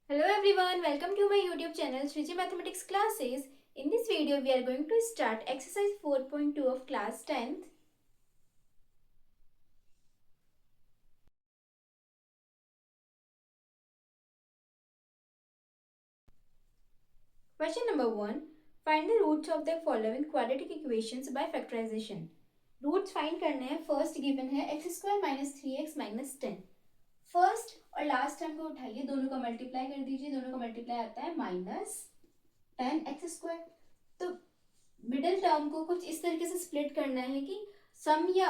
Hello everyone, welcome to my YouTube channel Shriji Mathematics Classes. In this video, we are going to start exercise 4.2 of class 10th. Question number 1. Find the roots of the following quadratic equations by factorization. Roots find करने हैं. First given है x square minus 3x minus 10. First और last term को उठाइए, दोनों का multiply कर दीजिए. दोनों का मल्टीप्लाई आता है माइनस 10x². तो मिडिल टर्म को कुछ इस तरीके से स्प्लिट करना है कि सम या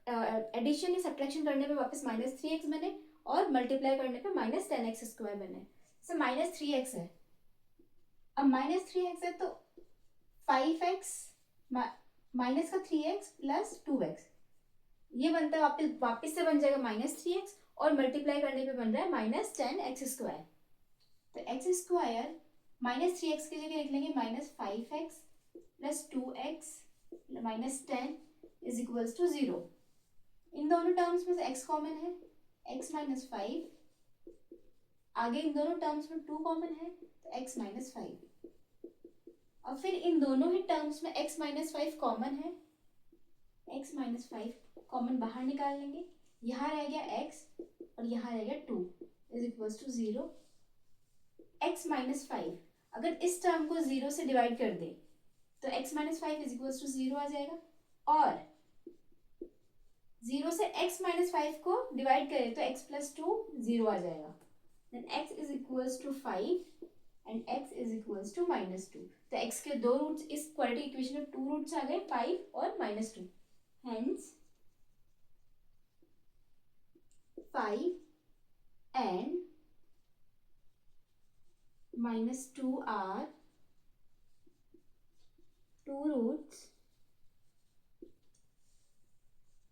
एडिशन या सब्ट्रैक्शन करने पे वापस -3x बने और मल्टीप्लाई करने पे -10x² बने. सो -3x है. अब -3x है तो 5x माइनस का 3x प्लस 2x ये बनता है, वापस से बन जाएगा -3x और मल्टीप्लाई करने पे बन रहा है -10x². तो x² -3x की जगह लिख लेंगे -5x plus 2x minus 10 is equals to 0. इन दोनों टर्म्स में से x कॉमन है, x माइनस 5. आगे इन दोनों टर्म्स में 2 कॉमन है तो x माइनस 5. और फिर इन दोनों ही टर्म्स में x माइनस 5 कॉमन है, x माइनस 5 कॉमन बाहर निकाल लेंगे. यहाँ रह गया x और यहाँ रह गया 2 is equals to 0. x minus 5 अगर इस टर्म को 0 से डिवाइड कर दे तो x minus 5 is equals to 0 आ जाएगा. और 0 से x माइनस 5 को डिवाइड करें तो x प्लस 2 0 आ जाएगा. Then x is equals to 5 and x is equals to -2. तो x के दो रूट्स इस क्वाड्रेटिक इक्वेशन में 2 रूट्स आ गए, 5 और -2. Hence 5 and -2 are two roots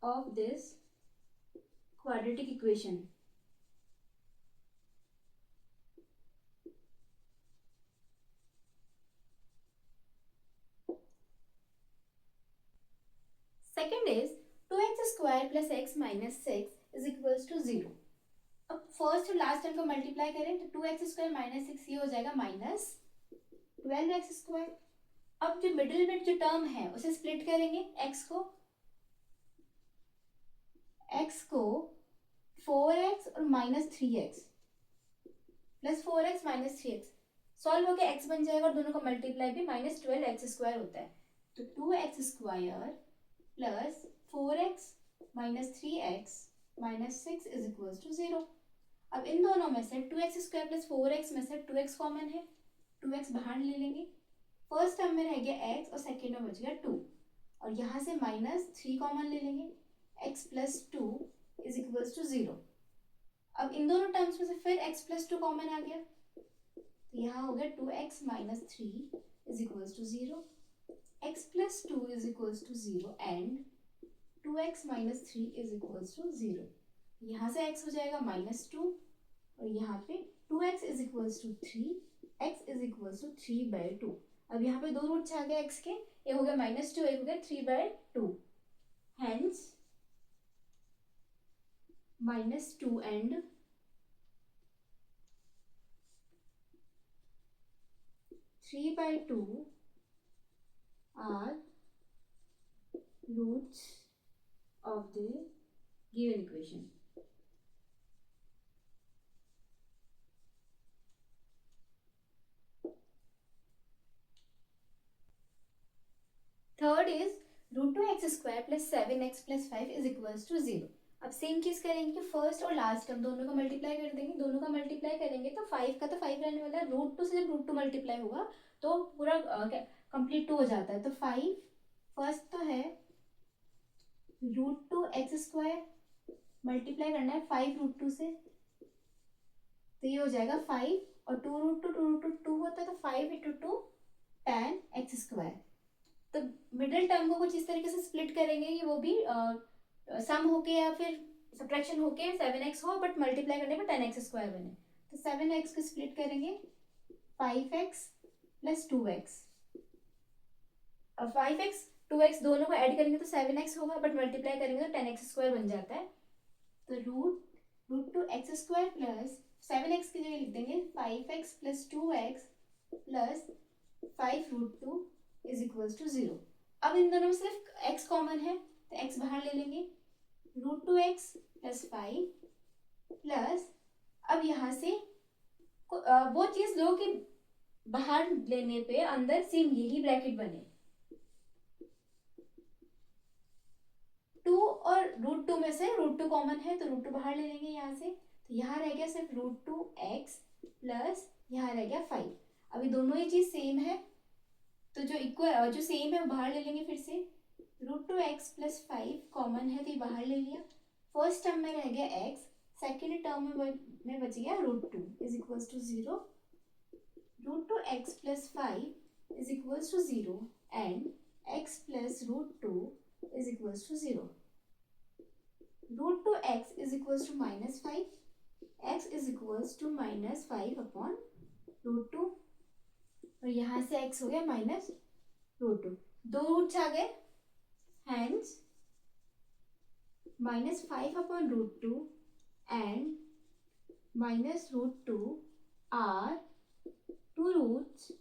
of this quadratic equation. Second is 2x² plus x minus 6 is equals to 0. अब first और last term को मल्टीप्लाई करें तो 2x² माइनस 6 ये हो जाएगा -12x². अब जो मिडिल में जो टर्म है उसे स्प्लिट करेंगे. x को 4x और -3x plus 4x minus 3x solve होकर x बन जाएगा और दोनों का मल्टीप्लाई भी -12x² होता है. तो 2x² plus 4x minus 3x minus 6 is equals to 0. अब इन दोनों में से 2x² प्लस 4x में से 2x कॉमन है, 2x बाहर ले लेंगे. फर्स्ट टर्म में रह गया x और सेकेंड में बच गया 2 और यहाँ से -3 कॉमन ले लेंगे. x plus 2 is equals to 0. अब इन दोनों टर्म्स में से फिर x प्लस 2 कॉमन आ गया तो यहाँ हो गया 2x minus 3 is equals to 0. x plus 2 is equals to 0 and 2x minus 3 is equals to 0. यहाँ से x हो जाएगा -2 और यहाँ पे 2x is equals to 3, x is equals to 3/2. अब यहाँ पे दो रूट्स आ गए x के, एक हो गया -2, एक हो गया 3/2. Hence -2 and 3/2 are roots of the given equation. Third is √2x² plus 7x plus 5 is equals to 0. अब सेम चीज करेंगे कि फर्स्ट और लास्ट टर्म दोनों का मल्टीप्लाई कर देंगे. दोनों का मल्टीप्लाई करेंगे तो 5 का तो 5 रहने वाला है. √2 से जब √2 मल्टीप्लाई होगा तो पूरा कंप्लीट 2 हो जाता है. तो 5 फर्स्ट तो है √2x² मल्टीप्लाई करना है 5 √2 से तो ये हो जाएगा 5 और 2 होता है तो 5 × 2 10x². तो मिडिल टर्म को कुछ इस तरीके से स्प्लिट करेंगे कि वो भी सम होके या फिर सब्ट्रैक्शन होके 7x हो बट मल्टीप्लाई करने पर 10x² बने. तो 7x को स्प्लिट करेंगे 5x प्लस 2x. अब 5x 2x दोनों को ऐड करेंगे तो 7x होगा बट मल्टीप्लाई करेंगे तो 10x² बन जाता है. तो √2x² प्लस 7x की जगह लिख देंगे 5x plus 2x plus 5√2 is equals to 0। अब इन दोनों में सिर्फ x कॉमन है तो x बाहर ले लेंगे, √2x प्लस 5 प्लस, अब यहाँ से वो चीज लो कि बाहर लेने पे अंदर सेम यही ब्रैकेट बने, 2 और √2 में से √2 कॉमन है तो √2 बाहर ले लेंगे यहाँ से, तो यहाँ रह गया सिर्फ √2x प्लस यहाँ रह गया 5। अभी दोनों ही चीज सेम है तो जो इक्वल जो सेम है वो बाहर ले लेंगे फिर से, √2x प्लस 5 कॉमन है तो ये बाहर ले लिया, फर्स्ट टर्म में रह गया x, सेकेंड टर्म में बच गया √2 is equals to 0, √2x plus 5 is equals to 0 and x plus √2 is equals to 0. √2x is equals to minus 5. x is equals to minus 5 upon √2 और यहाँ से x हो गया minus √2, दो रूट्स आ गए, hence minus 5 upon √2 and minus √2 are two roots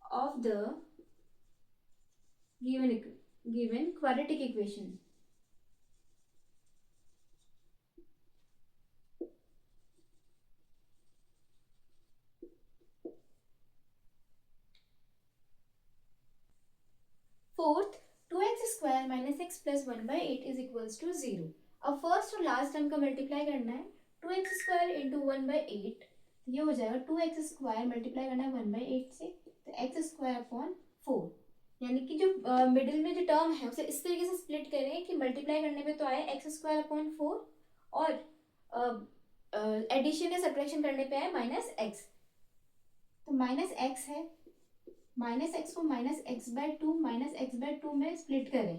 of the given quadratic equation. Fourth, 2x square minus x plus 1/8 is equals to 0. अब first और last term का मल्टीप्लाई करना है, 2x स्क्वायर इंटू 1/8 ये हो जाएगा 2x स्क्वायर मल्टीप्लाई करना है 1/8 से तो x स्क्वायर अपॉन 4, यानी कि जो मिडिल में जो टर्म है उसे इस तरीके से स्प्लिट करें कि मल्टीप्लाई करने पे तो आए x स्क्वायर अपॉन 4 और एडिशन या सब्ट्रैक्शन करने पे आए माइनस x, तो माइनस x है, माइनस एक्स को -x/2 -x/2 में स्प्लिट करें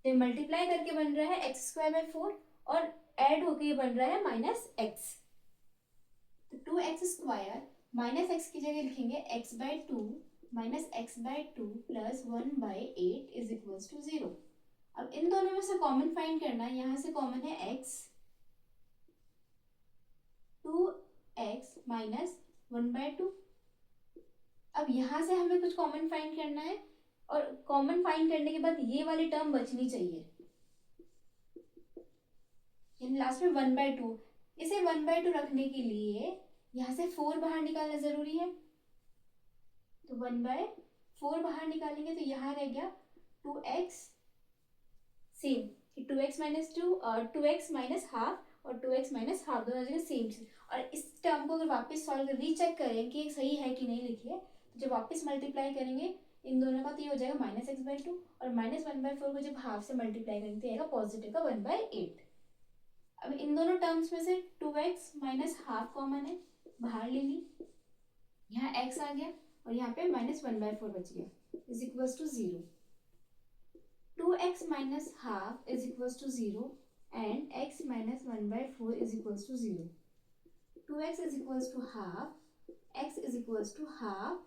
तो मल्टीप्लाई करके बन रहा है x²/4 और ऐड होके ये बन रहा है -x, तो 2x स्क्वायर माइनस एक्स की जगह लिखेंगे x/2 -x/2 plus 1/8 is equals to 0। अब इन दोनों में से कॉमन फाइंड करना है, यहाँ से कॉमन है x, 2x माइनस 1/2, अब यहाँ से हमें कुछ कॉमन फाइंड करना है और कॉमन फाइंड करने के बाद ये वाली टर्म बचनी चाहिए, लास्ट में 1/2, इसे 1/2 रखने के लिए यहाँ से 4 बाहर निकालना जरूरी है, तो 1/4 बाहर निकालेंगे तो यहाँ रह गया 2x, सेम 2x माइनस 2 और 2x माइनस हाफ और 2x माइनस हाफ दोनों जगह सेम चीज, और इस टर्म को अगर वापस सॉल्व कर रीचेक करें कि सही है कि नहीं लिखिए, तो जब वापस मल्टीप्लाई करेंगे इन दोनों का तो ये हो जाएगा -x/2 और -1/4 को जब हाफ से मल्टीप्लाई करेंगे तो आएगा पॉजिटिव का 1/8। अब इन दोनों टर्म्स में से 2x माइनस हाफ कॉमन है, बाहर ले ली, यहाँ x आ गया और यहाँ पे -1/4 बच गया is equals to 0, 2x minus half is equals to 0 and x minus 1/4 is equals to 0, 2x is equals to half, x is equals to half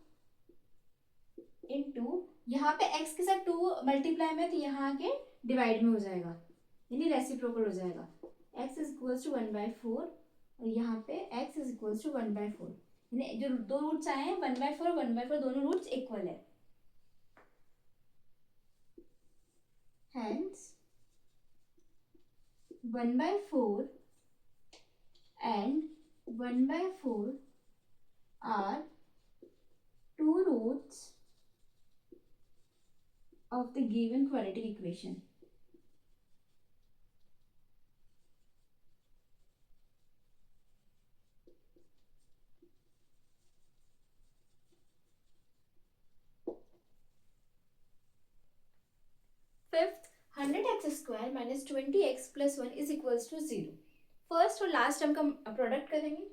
into, यहाँ पे x के साथ 2 मल्टीप्लाई में तो यहाँ के डिवाइड में हो जाएगा यानी रेसिप्रोकल हो जाएगा, x इज इक्वल्स टू 1/4 और यहाँ पे x इज इक्वल्स टू 1/4, यानी जो दो रूट्स आए हैं 1/4 और 1/4 दोनों रूट्स इक्वल है, hence 1/4 and 1/4 are two roots of the given quadratic equation. Fifth, 100x square minus 20x plus 1 is equals to 0. First और लास्ट टर्म का प्रोडक्ट करेंगे,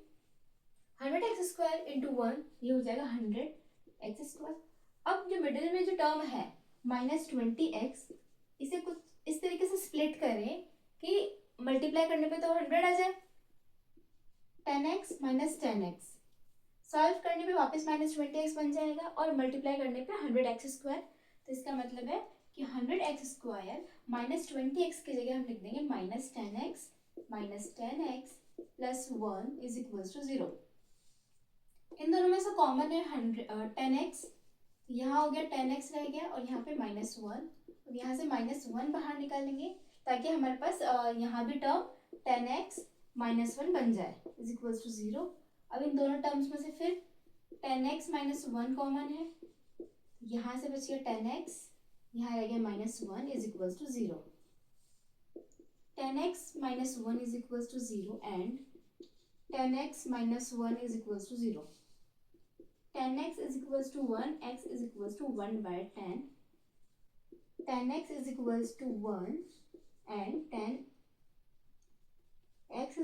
100x स्क्वायर इंटू 1 ये हो जाएगा 100x स्क्वायर, अब जो मिडिल में जो टर्म है -20x इसे कुछ इस तरीके से स्प्लिट करें कि मल्टीप्लाई करने पे तो 100 आ जाए, 10x माइनस 10x सॉल्व करने पे वापस -20x बन जाएगा और मल्टीप्लाई करने पे 100x स्क्वायर, तो इसका मतलब है कि 100x स्क्वायर -20x की जगह हम लिख देंगे -10x minus 10x plus 1 is equals to 0। इन दोनों में से कॉमन है 10x, यहाँ हो गया 10x रह गया और यहाँ पे माइनस 1, और यहाँ से माइनस 1 बाहर निकालेंगे ताकि हमारे पास यहाँ भी टर्म 10x माइनस 1 बन जाए इज इक्वल्स टू 0। अब इन दोनों टर्म्स में से फिर 10x माइनस 1 कॉमन है, यहाँ से बच गया 10x, यहाँ रह गया minus 1 is equals to 0। 10x minus 1 is equals to 0 and 10x minus 1 is equals to 0. 10x is equals to 1, x is equals to 1 by 10. 10x is equals to 1 and 10x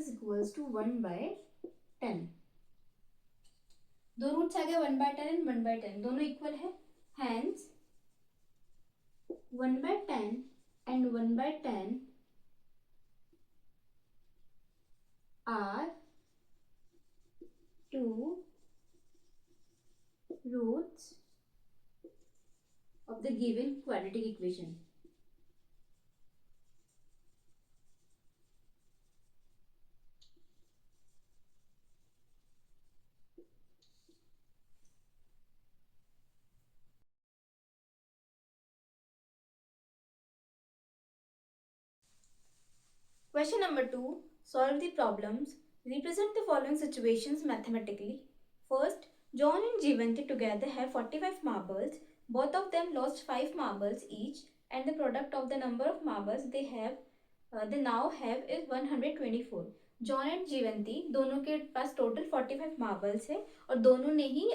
is equals to 1 by 10. दो roots आ गए 1 by 10 and 1 by 10, दोनों equal है, hence 1 by 10 and 1 by 10 are two roots of the given quadratic equation. Question number 2. Solve the problems. Represent the following situations mathematically. First, John and Jeevanti together have 45 marbles. Both of them lost 5 marbles each, and the product of the number of marbles they now have is 124. John and Jeevanti दोनों के पास total 45 marbles है और दोनों ने ही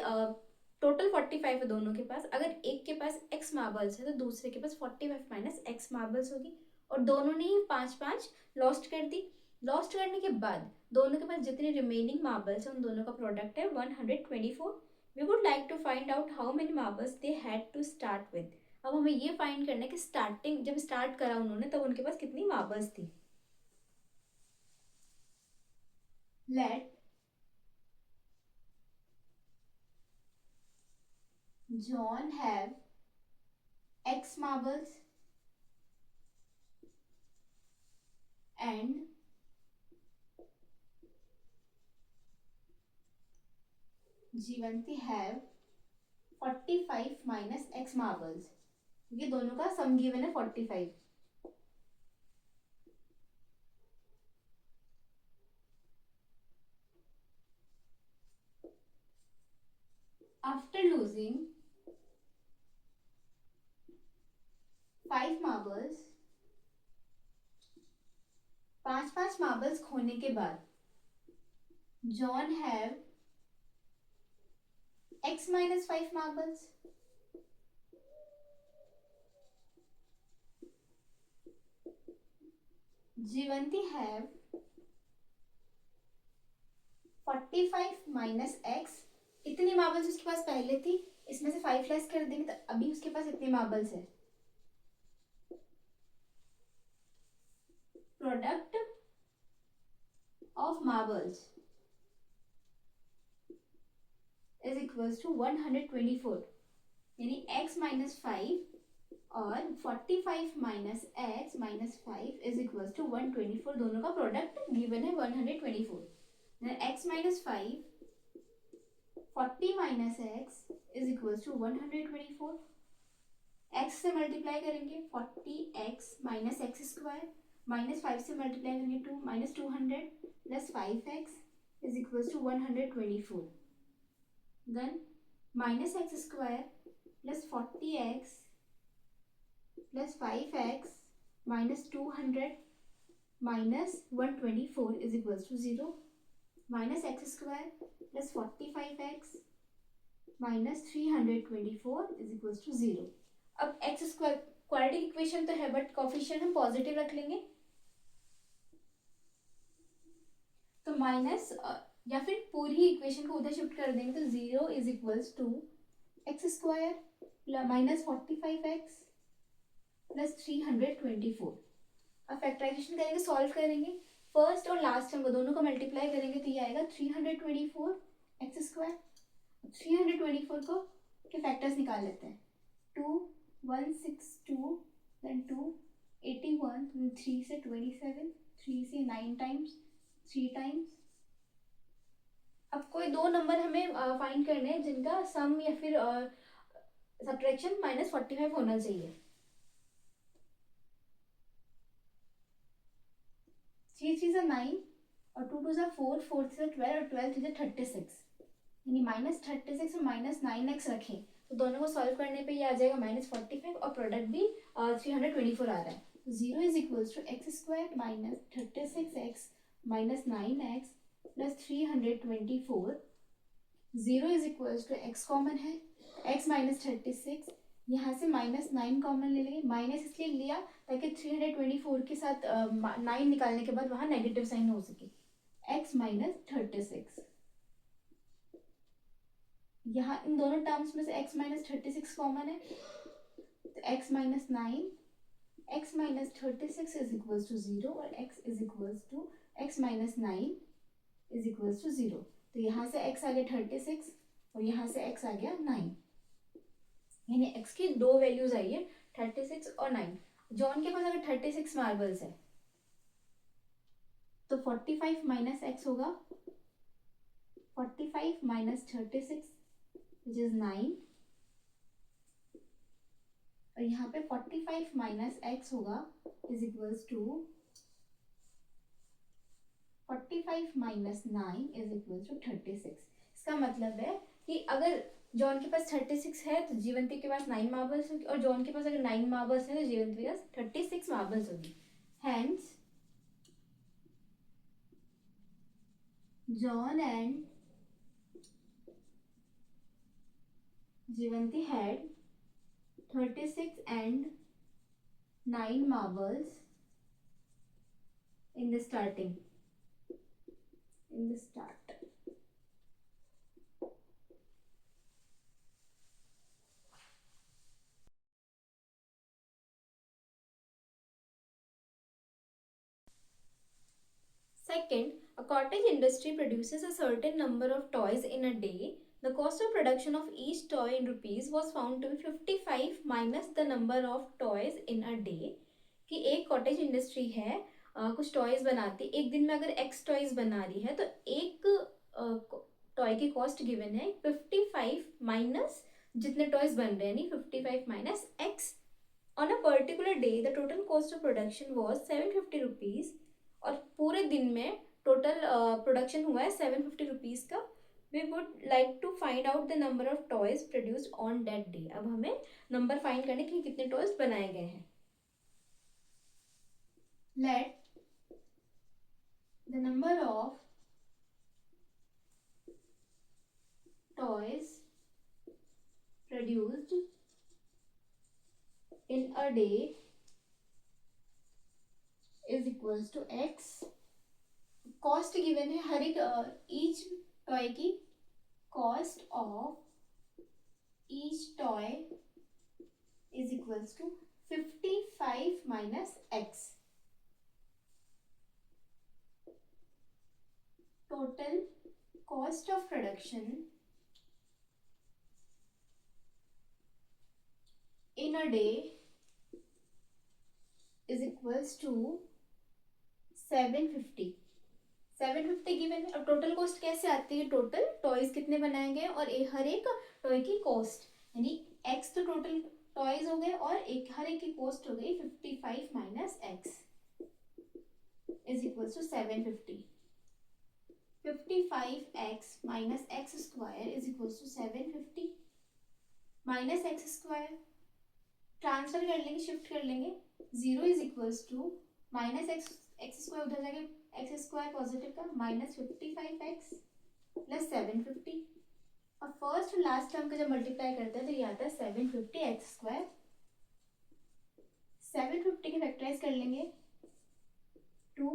total 45 है दोनों के पास। अगर एक के पास x मार्बल्स है तो दूसरे के पास 45 माइनस x मार्बल्स होगी, और दोनों ने ही 5-5 लॉस्ट कर दी। लॉस्ट करने के बाद दोनों के पास जितनी रिमेनिंग मार्बल्स है उन दोनों का प्रोडक्ट है 124। We would like to find out how many marbles they had to start with. अब हमें ये फाइंड करना है कि स्टार्टिंग जब स्टार्ट करा उन्होंने तब उनके पास कितनी मार्बल्स थी। Let John have x marbles and Jeevanti have 45 minus x marbles। ये दोनों का सम गिवन है 45। After losing 5 marbles, 5-5 marbles खोने के बाद John have x minus 5 marbles Jeevanti have 45 minus x। इतनी मार्बल्स उसके पास पहले थी, इसमें से 5 लेस कर देंगे तो अभी उसके पास इतनी मार्बल्स है। Product of marbles is equals to 124, यानी x माइनस 5 और 45 minus x minus 5 is equals to 124। दोनों का प्रोडक्ट गिवन है 124। x minus 5 40 minus x is equals to 124। x से मल्टीप्लाई करेंगे 40x minus x square, minus 5 से multiply करेंगे 2 minus 200 plus 5x is equals to 124। Then minus x square plus 40x plus 5x minus 200 minus 124 is equals to 0। Minus x square plus 45x minus 324 is equals to 0। अब x square quadratic equation तो है but coefficient हम positive रख लेंगे, तो minus या फिर पूरी इक्वेशन को उधर शिफ्ट कर देंगे तो 0 is equals to x square minus 45x plus 324। अब फैक्टराइजेशन करेंगे, सॉल्व करेंगे, फर्स्ट और लास्ट टर्म को दोनों को मल्टीप्लाई करेंगे तो ये आएगा 324 एक्स स्क्वायर। 324 को के फैक्टर्स निकाल लेते हैं, 2 162 then 2 81 3 से 27 3 से 9 टाइम्स, 3 टाइम्स। अब कोई दो नंबर हमें फाइंड करने हैं जिनका सम या फिर सब्ट्रैक्शन -45 होना चाहिए। 3 3 से 9 और 2 2 से 4, 4 से 12 और 12 3 से 36, यानी -36 और -9x रखें तो दोनों को सॉल्व करने पे ये आ जाएगा -45 और प्रोडक्ट भी 324 आ रहा है। तो 0 is equals to x² -36x -9x plus 324। 0 is equals to x common है, x -36, यहाँ से -9 कॉमन ले लेंगे। माइनस इसलिए लिया ताकि 324 के साथ 9 निकालने के बाद वहाँ नेगेटिव साइन हो सके। x -36, यहाँ इन दोनों टर्म्स में से x -36 कॉमन है तो x -9, x -36 is equals to 0 और x is equals to x -9 is equals to 0। तो यहाँ से x आ गया 36 और यहाँ से x आ गया 9, यानी x की दो वैल्यूज आई है 36 और 9। जॉन के पास अगर 36 मार्बल्स है तो 45 माइनस x होगा, 45 माइनस 36 विच इज 9, और यहाँ पे 45 माइनस x होगा is equals to 45 minus 9 is equals to 36। इसका मतलब है कि अगर जॉन के पास 36 है तो जीवंती के पास 9 मार्बल्स होगी, और जॉन के पास अगर 9 मार्बल्स है तो जीवंती के पास 36 मार्बल्स होगी। Hence John and Jeevanti had 36 and 9 marbles in the start. Second, a cottage industry produces a certain number of toys in a day. The cost of production of each toy in rupees was found to be 55 minus the number of toys in a day. कि एक cottage industry है, कुछ toys बनाती, एक दिन में अगर x toys बना रही है तो एक टॉय की कॉस्ट गिवन है 55 माइनस जितने टॉयज बन रहे हैं, यानी 55 minus x। On a particular day the total cost of production was 750 rupees, और पूरे दिन में टोटल प्रोडक्शन हुआ है 750 रुपीज़ का। We would like to find out the number of toys produced on that day. अब हमें नंबर फाइंड करने के लिए कितने टॉयज बनाए गए हैं। Let the number of toys produced in a day is equals to x। Cost given है हर एक ईच टॉय की, cost of each toy is equals to 55 minus x। Total cost of production in a day is equals to 750। 750 given है। अब total cost कैसे आती है, total toys कितने बनाए गए और हर एक टॉय की कॉस्ट, यानी x तो टोटल टॉयज हो गए और हर एक की कॉस्ट हो गई 55 minus x is equals to 750। 55x minus x square is equals to 750 minus x square, transfer कर लेंगे, शिफ्ट कर लेंगे। 0 is equals to minus x square उधर जाके एक्स स्क्वायर पॉजिटिव का माइनस 55x प्लस 750, और फर्स्ट और लास्ट टर्म का जब मल्टीप्लाई करते हैं तो ये आता है 750x स्क्वायर। 750 के फैक्टराइज कर लेंगे 2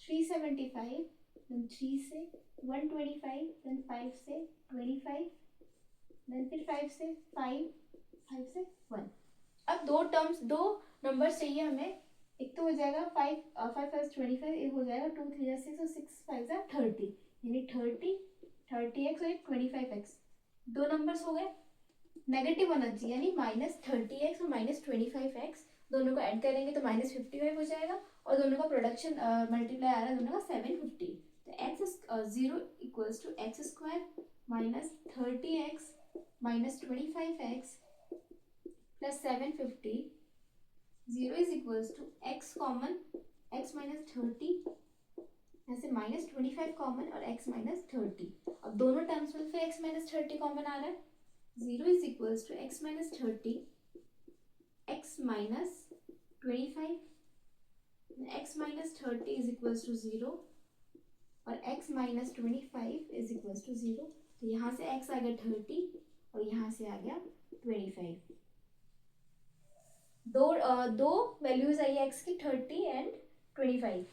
375 देन 3 से 125 देन 5 से 25 देन फिर 5 से 5 से 1। अब दो टर्म्स, दो नंबर चाहिए हमें। एक तो हो जाएगा 5 5 25, एक हो जाएगा 2 3 6 और 6 5 30, यानी 30x और 25x। दो नंबर्स हो गए, नेगेटिव होना चाहिए, यानी -30x और -25x, दोनों को ऐड करेंगे तो -55 हो जाएगा, और दोनों का प्रोडक्शन मल्टीप्लाई आ रहा है दोनों का 750। तो x 0 equals to x square minus 30x minus 25x plus 750। 0 is equals to x common, x minus 30, ऐसे -25 कॉमन और x माइनस 30। अब दोनों टर्म्स में फिर x माइनस 30 कॉमन आ रहा है। 0 is equals to x minus 30 x minus 25, x minus 30 is equals to 0 और x minus 25 is equals to 0। तो यहाँ से x आ गया 30 और यहाँ से आ गया 25। दो वैल्यूज आई है x की, 30 and 25।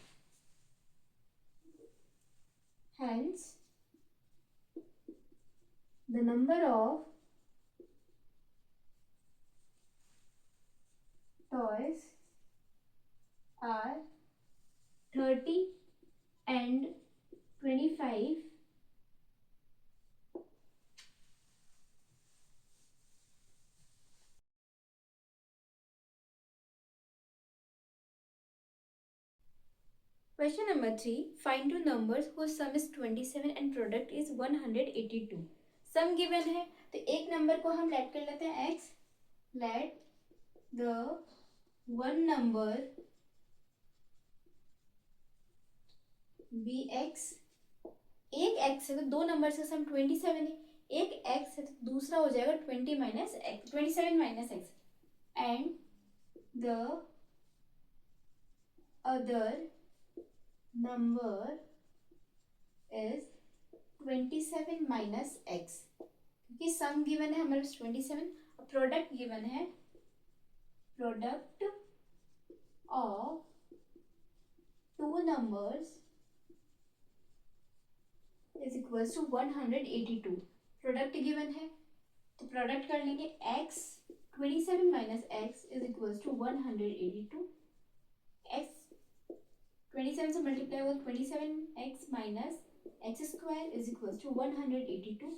Hence, the number of toys are 30 and 25 Question number 3. Find two numbers whose sum is 27 and product is 182. Sum given है तो एक नंबर को हम लेट कर लेते हैं x. Let the one number be x. एक x है तो दो नंबर का सम 27 है, एक x है तो दूसरा हो जाएगा 20 minus x, 27 minus x, and the other number is 27 minus x, क्योंकि सम गिवन है हमारे पास 27, प्रोडक्ट गिवन है, product of two numbers is equals to 182। Product given है तो प्रोडक्ट कर लेंगे x 27 minus x is equals to 182। x 27 से मल्टीप्लाई होगा 27x minus x square is equals to 182।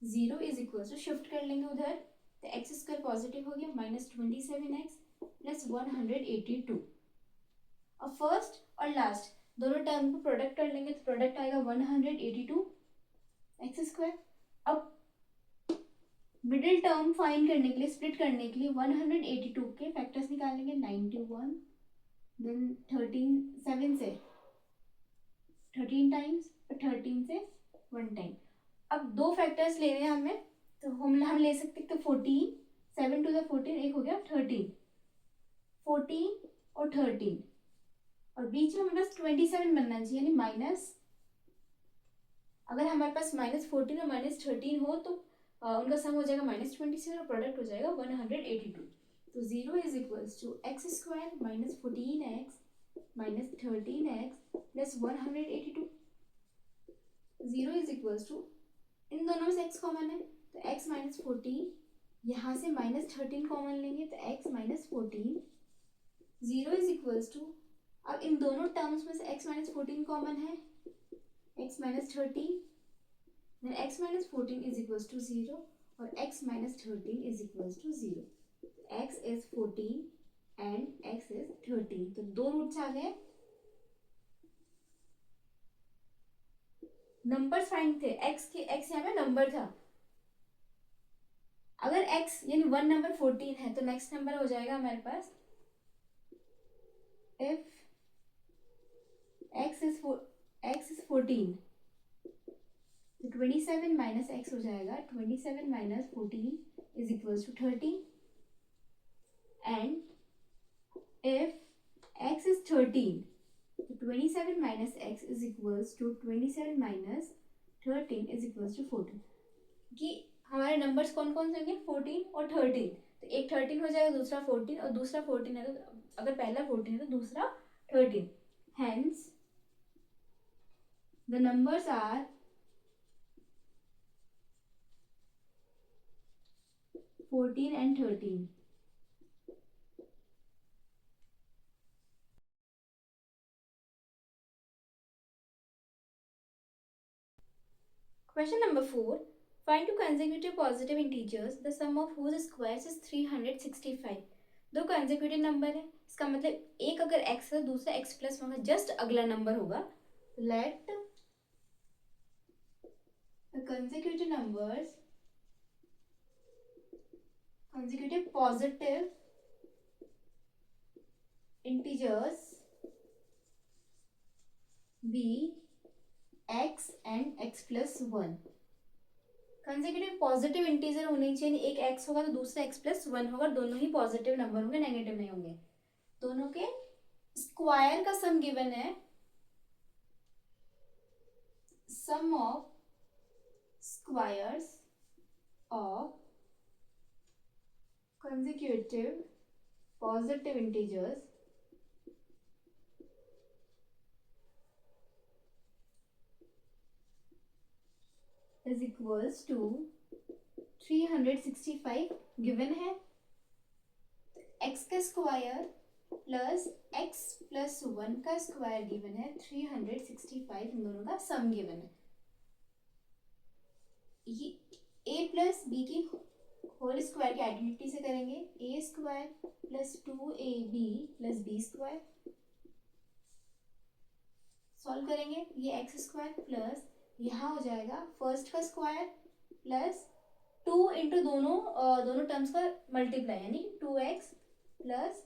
0 is equals to shift कर लेंगे उधर तो एक्स स्क्वायर पॉजिटिव हो गया, माइनस 27x प्लस 182। अब फर्स्ट और लास्ट दोनों टर्म को प्रोडक्ट कर लेंगे तो प्रोडक्ट आएगा 182 एक्स स्क्वायर। अब मिडिल टर्म फाइंड करने के लिए, स्प्लिट करने के लिए 182 के फैक्टर्स निकालेंगे, 91 देन 13, 7 से 13 टाइम्स और 13 से 1 टाइम। अब दो फैक्टर्स लेने हैं हमें तो हम ले सकते हैं तो 14, 7 टू द 14, एक हो गया 13, 14 और 13 और बीच में हमारे पास 27 बनना चाहिए, यानी माइनस, अगर हमारे पास -14 और -13 हो तो उनका सम हो जाएगा -27 और प्रोडक्ट हो जाएगा 182। तो 0 is equals to x square minus 14x minus 13x plus 182। 0 is equals to, इन दोनों में से x कॉमन है तो x माइनस 14, यहाँ से -13 कॉमन लेंगे तो x minus 14। 0 is equals to, अब इन दोनों टर्म्स में से x माइनस 14 कॉमन है, x minus 13, then x minus 14 is equals to 0 और x minus 13 is equals to 0. x is 14 and x is 13. तो दो रूट्स आ गए। नंबर्स फाइंड थे, x के x यहाँ में नंबर था, अगर x यानी वन नंबर 14 है तो नेक्स्ट नंबर हो जाएगा हमारे पास if x is 14 तो 27 माइनस एक्स हो जाएगा, 27 minus 14 is equals to 30 and if x is 13 तो 27 minus x is equals to 27 minus 13 is equals to 14। कि हमारे नंबर्स कौन कौन से होंगे, 14 और 13, तो एक 13 हो जाएगा, दूसरा 14 और दूसरा 14 है तो अगर पहला 14 है तो दूसरा 13। Hence the numbers are 14 and 13. Question number 4. Find two consecutive positive integers, the sum of whose squares is 365. दो कंसेक्यूटिव नंबर है, इसका मतलब एक अगर x है दूसरा x प्लस वन का जस्ट अगला नंबर होगा. Let the consecutive numbers, consecutive positive integers be x and x plus one. Consecutive positive integer होनी चाहिए, एक x होगा तो दूसरा x प्लस वन होगा, दोनों ही पॉजिटिव नंबर होंगे, नेगेटिव नहीं होंगे. दोनों के स्क्वायर का सम गिवन है, sum of squares of consecutive positive integers is equals to 365 given है. x का square plus x plus one का स्क्वायर गिवन है, 365 इन दोनों का सम गिवन है. ये a प्लस बी की होल स्क्वायर की आइडेंटिटी से करेंगे, A square plus 2ab plus B square. Solve करेंगे, ये एक्स स्क्वायर प्लस यहाँ हो जाएगा फर्स्ट का स्क्वायर प्लस 2 इंटू दोनों टर्म्स का मल्टीप्लाई, यानी 2x plus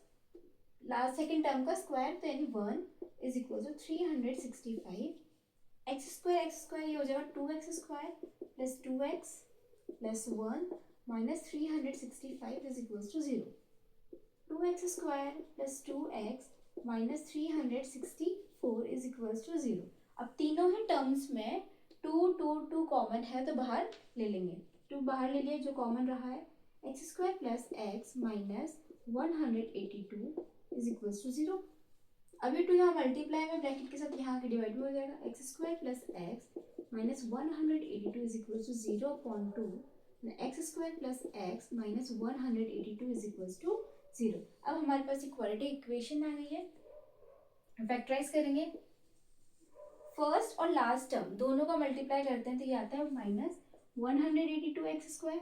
last second term का स्क्वायर, तो यानी 1 is equal to 365. X square ये हो जाएगा 2x square plus 2x plus 1 minus 365 is equal to 0. 2x square plus 2x minus 364 is equal to 0. अब तीनों ही टर्म्स में 2 कॉमन है तो बाहर ले लेंगे. 2 बाहर ले लिए, जो कॉमन रहा है x square plus x minus 182 is equal to 0. अभी 2 यहाँ मल्टीप्लाई में ब्रैकेट के साथ यहाँ के डिवाइड में हो जाएगा, x square plus x minus 182 is equal to 0.2. X square plus x minus 182 is equal to 0. अब हमारे पास इक्वालिटी इक्वेशन आ गई है. फैक्टराइज करेंगे, फर्स्ट और लास्ट टर्म दोनों का मल्टीप्लाई करते हैं तो ये आता है माइनस 182 एक्स स्क्वायर.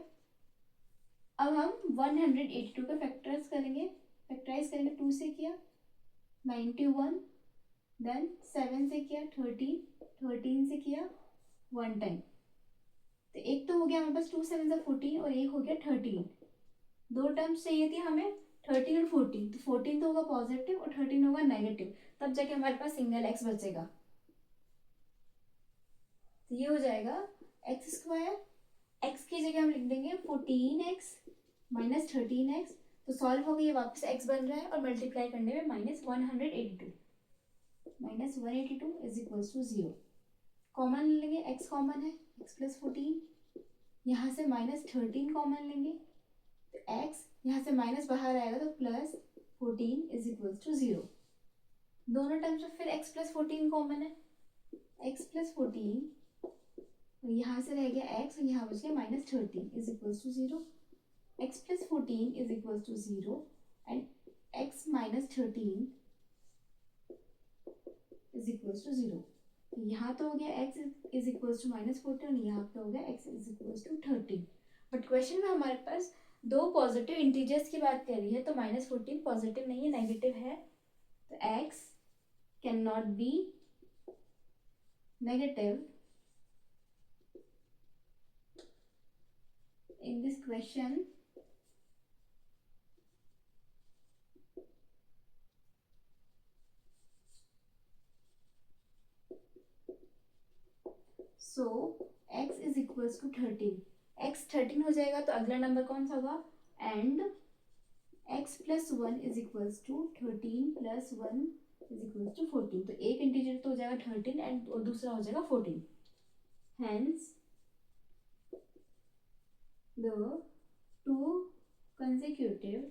अब हम 182 का फैक्टराइज करेंगे, 2 से किया 91, देन 7 से किया 13 से किया 1 टाइम. तो एक तो हो गया हमारे पास 2 7 से 14 और एक हो गया 13. दो टर्म्स चाहिए थी हमें 13 और 14, तो 14 तो होगा पॉजिटिव और 13 होगा नेगेटिव, तब जाके हमारे पास सिंगल एक्स बचेगा. तो ये हो जाएगा एक्स स्क्वायर, एक्स की जगह हम लिख देंगे 14x माइनस 13x. तो सॉल्व हो गई, ये वापस x बन रहा है और मल्टीप्लाई करने में minus 182 is equal to 0. Common लेंगे, x कॉमन है, x प्लस 14, यहाँ से माइनस 13 कॉमन लेंगे तो x यहाँ से माइनस बाहर आएगा तो प्लस 14 इज इक्वल टू 0. दोनों टर्म्स में फिर x प्लस 14 कॉमन है, x प्लस 14 और यहाँ से रह गया x और यहाँ बच गया minus 13 is equal to 0. x plus 14 is equal to 0 and x minus 13 is equal to 0. यहाँ तो हो गया x is equal to minus 14 और यहाँ पे हो गया x is equal to 13. But question में हमारे पास दो पॉजिटिव इंटीजर्स की बात कर रही है, तो माइनस 14 पॉजिटिव नहीं है, नेगेटिव है, तो x can not be negative in this question. So x is equals to 13. x 13 हो जाएगा तो अगला नंबर कौन सा होगा, and x plus 1 is equals to 13 plus 1 is equals to 14. तो एक इंटीजर तो हो जाएगा 13 एंड दूसरा हो जाएगा 14. Hence the two consecutive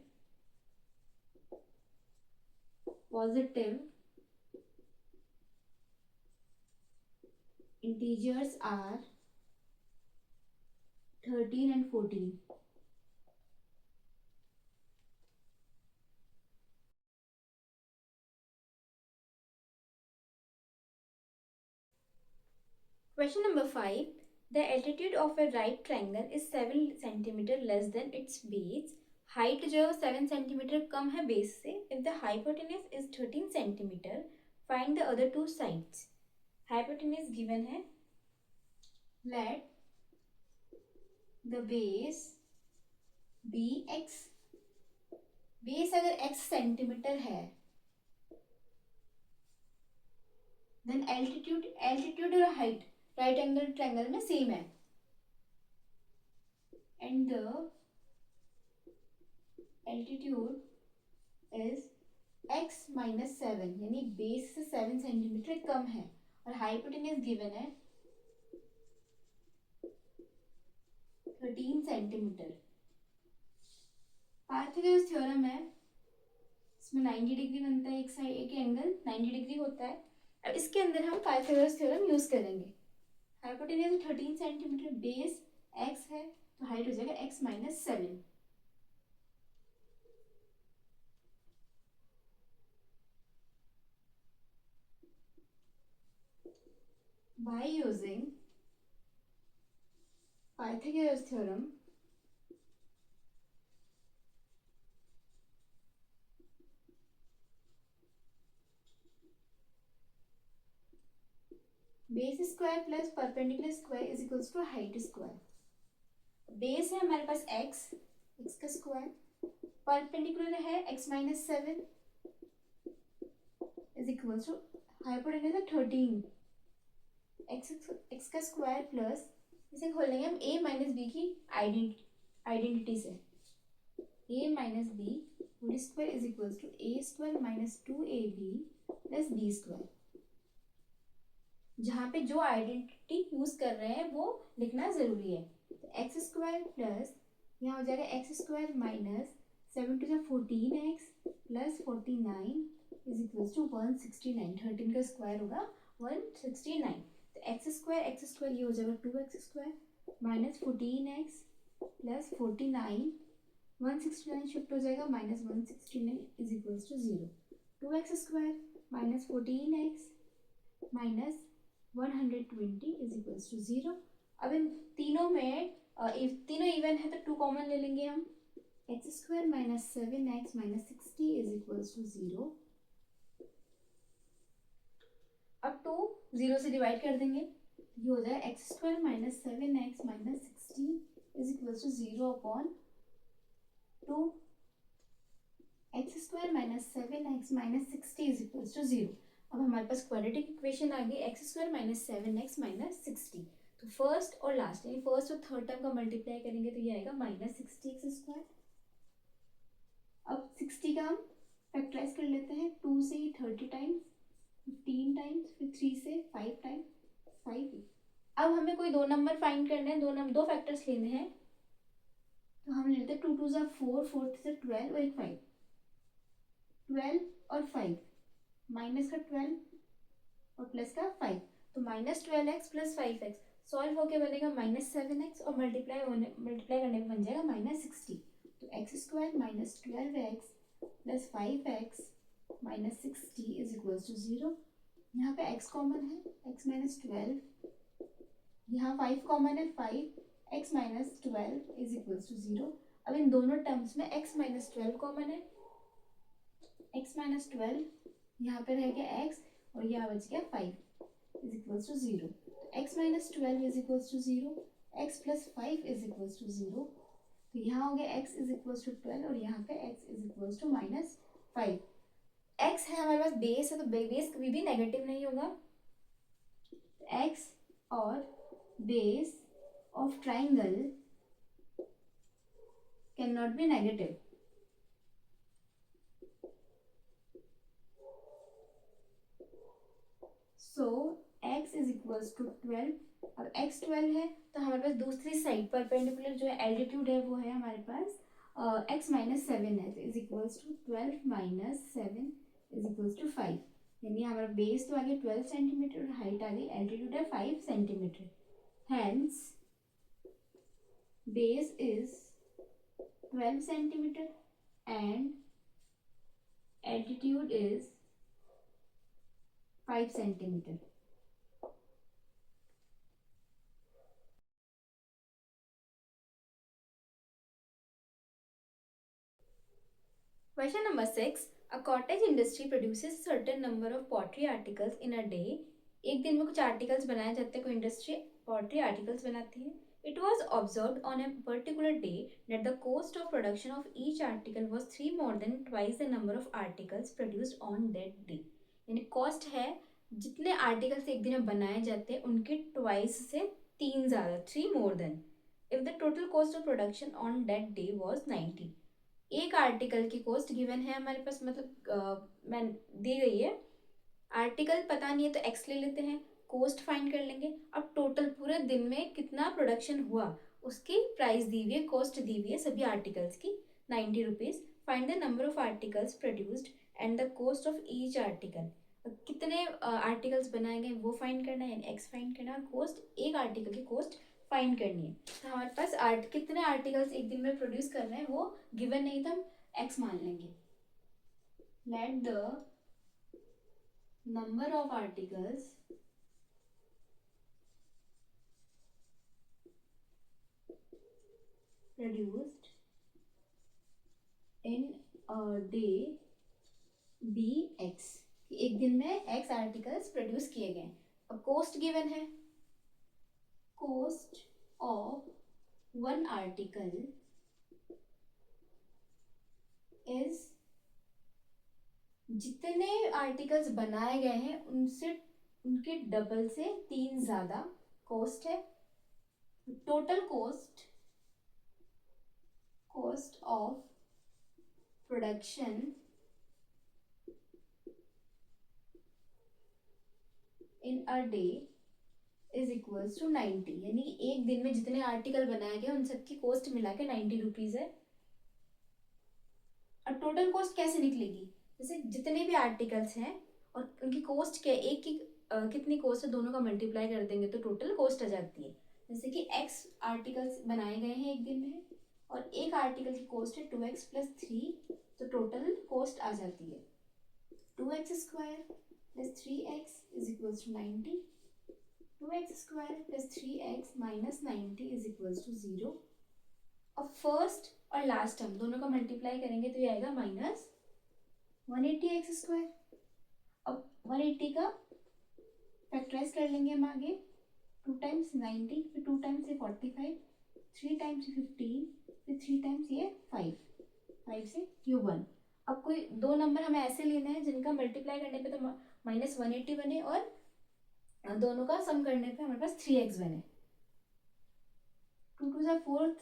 positive integers are 13 and 14. Question number 5. The altitude of a right triangle is 7 cm less than its base. Height जो है वो 7 सेंटीमीटर कम है बेस से. If the hypotenuse is 13 centimetre, find the other two sides. Hypotenuse given है. Let the base be x. Base अगर x centimetre है, then altitude और हाइट राइट एंगल ट्रायंगल में सेम है. And the altitude is x minus 7, यानी base से 7 centimetre कम है. और हाइपोटेन्यूज गिवन है 13 सेंटीमीटर. पाइथागोरस थ्योरम है, इसमें 90 डिग्री बनता है, एक साइड एक एंगल 90 डिग्री होता है. अब इसके अंदर हम पाइथागोरस थ्योरम यूज करेंगे. हाइपोटेन्यूज 13 सेंटीमीटर, बेस x है, तो हाइट हो जाएगा x minus 7. By using Pythagoras theorem, base square plus perpendicular square is equals to height square. Base है हमारे पास x का स्क्वायर, परपेंडिकुलर है x minus 7 is equals to hypotenuse है 13. x का स्क्वायर प्लस, इसे खोलेंगे हम a माइनस बी की आइडेंटिटी से. a minus b whole square is equals to a square minus 2ab plus b square. जहाँ पे जो आइडेंटिटी यूज कर रहे हैं वो लिखना जरूरी है. तो एक्स स्क्वायर प्लस यहाँ हो जाएगा x square minus 7 two 14x plus 49 is equals to 169. 13 का स्क्वायर होगा 169. तो एक्स स्क्वायर ये हो जाएगा 2x square minus 14x plus 49. 169 shift हो जाएगा minus 169 is equals to 0. 2x square minus 14x minus 120 is equals to 0. अब इन तीनों में तीनों इवन है तो 2 कॉमन ले लेंगे हम. X square minus 7x minus 60 is equals to 0. अब 2 0 से डिवाइड कर देंगे, ये हो जाएगा x square minus 7x minus 60 is equals to 0 upon 2. X square minus 7x minus 60 is equals to 0. अब हमारे पास क्वाड्रेटिक इक्वेशन आ गई x square minus 7x minus 60. तो फर्स्ट और लास्ट यानी फर्स्ट और थर्ड टर्म का मल्टीप्लाई करेंगे तो ये आएगा माइनस 60 एक्स स्क्वायर. अब 60 का हम फैक्टराइज कर लेते हैं. 2 से 30 टाइम्स, 15 टाइम्स, फिर 3 से 5 टाइम्स 5. अब हमें कोई दो नंबर फाइंड करने हैं, दो फैक्टर्स लेने हैं. तो हम लेते हैं 2 2 ज़ा 4, 4 से 12 और एक 5. 12 और 5, माइनस का 12 और प्लस का 5, तो minus 12x plus 5x. Solve होके बनेगा माइनस 7x और मल्टीप्लाई करने पे बन जाएगा माइनस 60. तो x square minus 12x plus 5x minus 60 is equals to 0. यहाँ पे x कॉमन है, x माइनस 12, यहाँ 5 कॉमन है, 5x minus 12 is equals to 0. अब इन दोनों टर्म्स में x माइनस 12 कॉमन है, x माइनस 12 यहाँ पे रह गया x और यहाँ बच गया 5 is equals to 0. x minus 12 is equals to 0, x plus 5 is equals to 0. तो यहाँ हो गया x इज इक्वल्स टू 12 और यहाँ पे x is equals to minus 5. x है हमारे पास बेस है, तो बेस कभी भी नेगेटिव नहीं होगा. x और base of triangle can not be negative. So x is equals to 12. अब x 12 है तो हमारे पास दूसरी साइड परपेंडिकुलर जो है एल्टीट्यूड है वो है हमारे पास x माइनस 7 है, तो is equals to 12 minus 7 is equals to 5. यानी हमारा बेस तो आ गया 12 सेंटीमीटर और हाइट आ गई, एल्टीट्यूड है 5 centimetre. Hence base is 12 centimetre and altitude is 5 centimetre. Question number 6. A cottage industry produces a certain number of pottery articles in a day. एक दिन में कुछ आर्टिकल्स बनाए जाते हैं, कोई इंडस्ट्री पॉटरी आर्टिकल्स बनाती है. It was observed on a particular day that the cost of production of each article was 3 more than twice the number of articles produced on that day. यानी cost है जितने articles एक दिन में बनाए जाते हैं उनके ट्वाइस से 3 ज़्यादा, 3 more than. If the total cost of production on that day was 90. एक आर्टिकल की कॉस्ट गिवन है हमारे पास, मतलब मैं दी गई है. आर्टिकल पता नहीं है तो एक्स ले लेते हैं, कॉस्ट फाइंड कर लेंगे. अब टोटल पूरे दिन में कितना प्रोडक्शन हुआ उसकी प्राइस दी हुई है, कॉस्ट दी हुई है सभी आर्टिकल्स की 90 rupees. Find the number of articles produced and the cost of each article. कितने आर्टिकल्स बनाए गए वो फाइंड करना है, यानी एक्स फाइंड करना है, और कॉस्ट एक आर्टिकल की कॉस्ट फाइंड करनी है. तो हमारे पास कितने आर्टिकल्स एक दिन में प्रोड्यूस कर रहे हैं वो गिवन नहीं, तो हम एक्स मान लेंगे. Let the number of articles produced in a day be x. एक दिन में x आर्टिकल्स प्रोड्यूस किए गए. अब कॉस्ट गिवन है, cost of one article is, जितने आर्टिकल्स बनाए गए हैं उनसे उनके डबल से 3 ज़्यादा कॉस्ट है. Total cost of production in a day is equals to 90. यानी एक दिन में जितने आर्टिकल बनाए गए उन सबकी कॉस्ट मिला के 90 रुपीज़ है. और टोटल कॉस्ट कैसे निकलेगी, जैसे जितने भी आर्टिकल्स हैं और उनकी कॉस्ट क्या, एक की कितनी कॉस्ट है दोनों का मल्टीप्लाई कर देंगे तो टोटल कॉस्ट आ जाती है. जैसे कि एक्स आर्टिकल्स बनाए गए हैं एक दिन में और एक आर्टिकल की कॉस्ट है 2x प्लस 3, तो टोटल कॉस्ट आ जाती है 2x square plus 3x is equals to 90. 2x square plus 3x minus 90 is equals to 0. अब फर्स्ट और लास्ट टर्म दोनों का मल्टीप्लाई करेंगे तो ये आएगा माइनस 180x स्क्वायर. अब 180 का फैक्टराइज कर लेंगे हम आगे, 2 टाइम्स 90, फिर 2 टाइम्स ये 45, 3 टाइम्स 15, फिर 3 टाइम्स ये 5 से क्यूब 1. अब कोई दो नंबर हमें ऐसे लेने हैं जिनका मल्टीप्लाई करने पे तो माइनस 180 बने और दोनों का सम करने पे हमारे पास 3x बने. 2 2 4,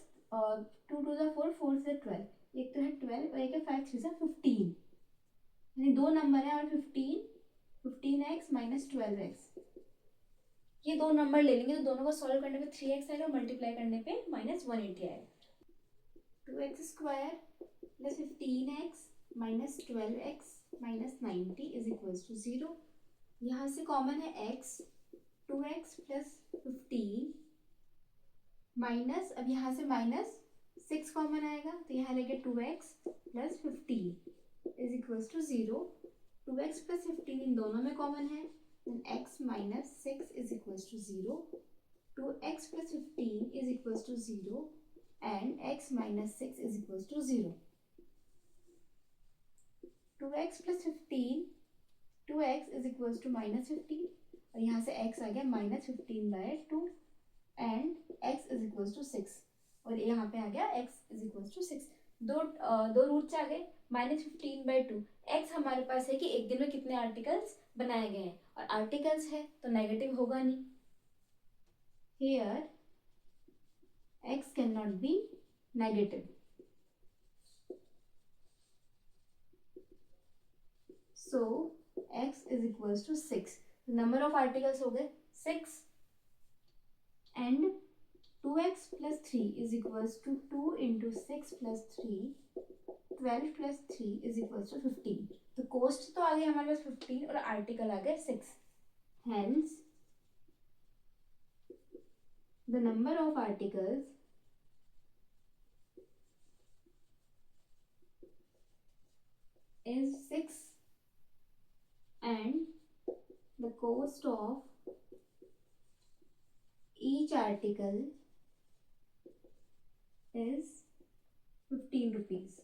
2 2 4, 4 से 12, एक तो है 12 और एक है 5 3 से 15, यानी दो नंबर है और 15x माइनस 12x. ये दो नंबर ले लेंगे तो दोनों को सॉल्व करने पे 3x आएगा, मल्टीप्लाई करने पे माइनस 180 आएगा. 2x square plus 15x minus 12x minus 90 is equals to 0. यहाँ से कॉमन है x, 2x प्लस 15 माइनस, अब यहाँ से माइनस 6 कॉमन आएगा तो यहाँ लेके 2x plus 15 is equals to 0. 2x plus 15 इन दोनों में कॉमन है, then x minus 6 is equals to 0. 2x plus 15 is equals to 0 and x minus 6 is equals to 0. 2x plus 15, 2x is equals to minus 15 और यहाँ से x आ गया minus 15 by 2 and x is equals to 6 और यहाँ पे आ गया x is equals to 6. दो roots आ गए, -15/2. x हमारे पास है कि एक दिन में कितने आर्टिकल्स बनाए गए हैं और आर्टिकल्स है तो नेगेटिव होगा नहीं. Here x can not be negative, so x is equals to 6. Number of articles हो गए 6 and 2x plus 3 is equals to 2 into 6 plus 3, 12 plus 3 is equals to 15. तो कोस्ट तो आ गई हमारे पास 15 और आर्टिकल आ गए 6. Hence the number of articles is 6 and the cost of each article is 15 rupees.